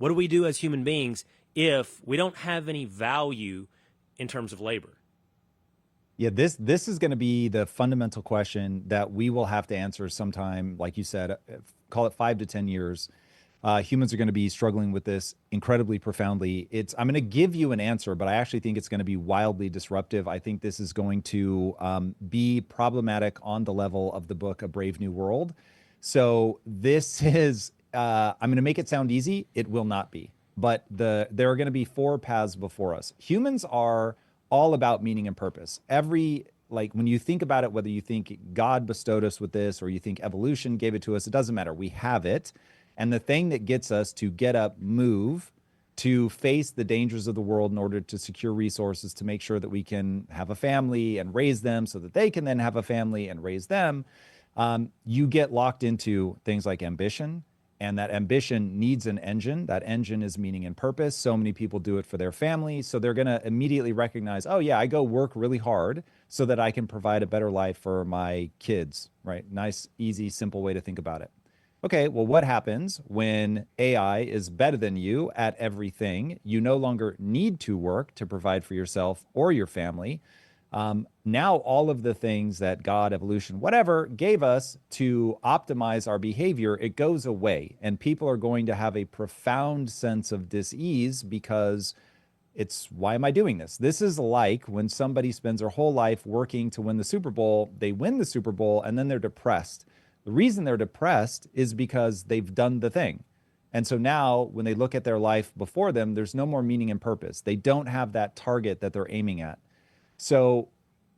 What do we do as human beings if we don't have any value in terms of labor? Yeah, this is going to be the fundamental question that we will have to answer sometime, like you said, call it 5 to 10 years. Humans are going to be struggling with this incredibly profoundly. I'm going to give you an answer, but I actually think it's going to be wildly disruptive. I think this is going to be problematic on the level of the book A Brave New World. So this is, I'm going to make it sound easy. It will not be. But there are going to be four paths before us. Humans are all about meaning and purpose. Like when you think about it, whether you think God bestowed us with this or you think evolution gave it to us, it doesn't matter. We have it. And the thing that gets us to get up, move, to face the dangers of the world in order to secure resources, to make sure that we can have a family and raise them so that they can then have a family and raise them, you get locked into things like ambition. And that ambition needs an engine. That engine is meaning and purpose. So many people do it for their family. So they're going to immediately recognize, oh, yeah, I go work really hard so that I can provide a better life for my kids, right? Nice, easy, simple way to think about it. Okay, well, what happens when AI is better than you at everything? You no longer need to work to provide for yourself or your family. Now, all of the things that God, evolution, whatever, gave us to optimize our behavior, it goes away. And people are going to have a profound sense of dis-ease because it's, why am I doing this? This is like when somebody spends their whole life working to win the Super Bowl, they win the Super Bowl, and then they're depressed. The reason they're depressed is because they've done the thing. And so now when they look at their life before them, there's no more meaning and purpose. They don't have that target that they're aiming at. So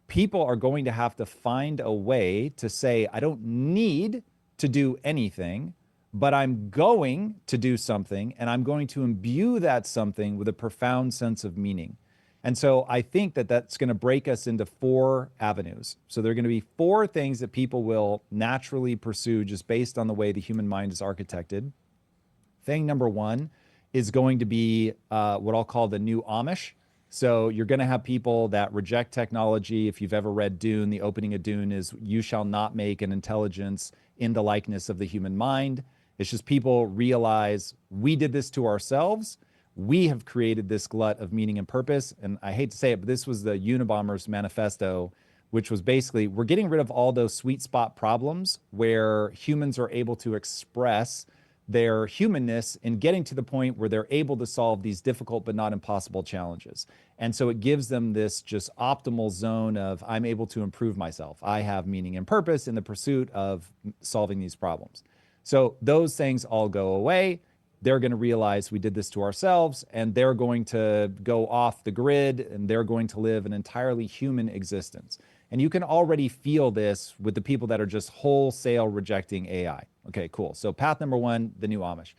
people are going to have to find a way to say, I don't need to do anything, but I'm going to do something, and I'm going to imbue that something with a profound sense of meaning. And so I think that that's going to break us into four avenues. So there are going to be four things that people will naturally pursue just based on the way the human mind is architected. Thing number one is going to be what I'll call the new Amish. So you're going to have people that reject technology. If you've ever read Dune, the opening of Dune is, you shall not make an intelligence in the likeness of the human mind. It's just people realize we did this to ourselves. We have created this glut of meaning and purpose. And I hate to say it, but this was the Unabomber's manifesto, which was basically, we're getting rid of all those sweet spot problems where humans are able to express their humanness and getting to the point where they're able to solve these difficult but not impossible challenges. And so it gives them this just optimal zone of, I'm able to improve myself. I have meaning and purpose in the pursuit of solving these problems. So those things all go away. They're going to realize we did this to ourselves, and they're going to go off the grid, and they're going to live an entirely human existence. And you can already feel this with the people that are just wholesale rejecting AI. Okay, cool. So path number one, the new Amish.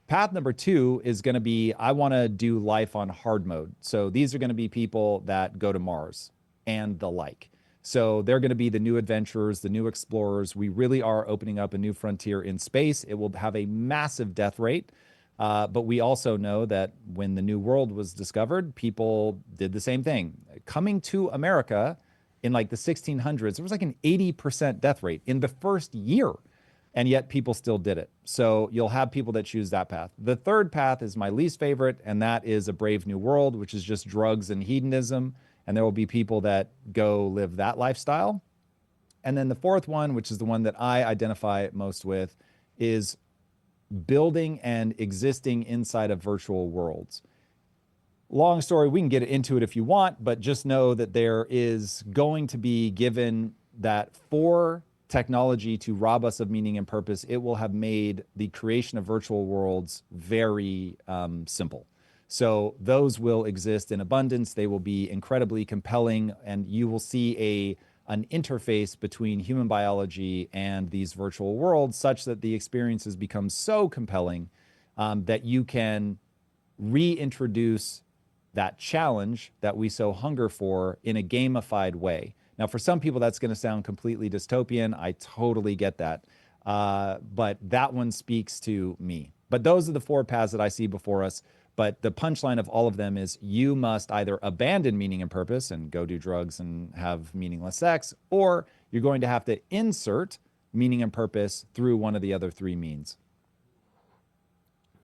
Path number two is going to be, I want to do life on hard mode. So these are going to be people that go to Mars and the like. So they're going to be the new adventurers, the new explorers. We really are opening up a new frontier in space. It will have a massive death rate. But we also know that when the New World was discovered, people did the same thing. Coming to America in like the 1600s, there was like an 80% death rate in the first year. And yet people still did it. So you'll have people that choose that path. The third path is my least favorite, and that is A Brave New World, which is just drugs and hedonism. And there will be people that go live that lifestyle. And then the fourth one, which is the one that I identify most with, is building and existing inside of virtual worlds. Long story, we can get into it if you want, but just know that there is going to be, given that for technology to rob us of meaning and purpose, it will have made the creation of virtual worlds very simple. So those will exist in abundance. They will be incredibly compelling, and you will see an interface between human biology and these virtual worlds such that the experiences become so compelling that you can reintroduce that challenge that we so hunger for in a gamified way. Now, for some people, that's going to sound completely dystopian. I totally get that. But that one speaks to me. But those are the four paths that I see before us. But the punchline of all of them is you must either abandon meaning and purpose and go do drugs and have meaningless sex, or you're going to have to insert meaning and purpose through one of the other three means.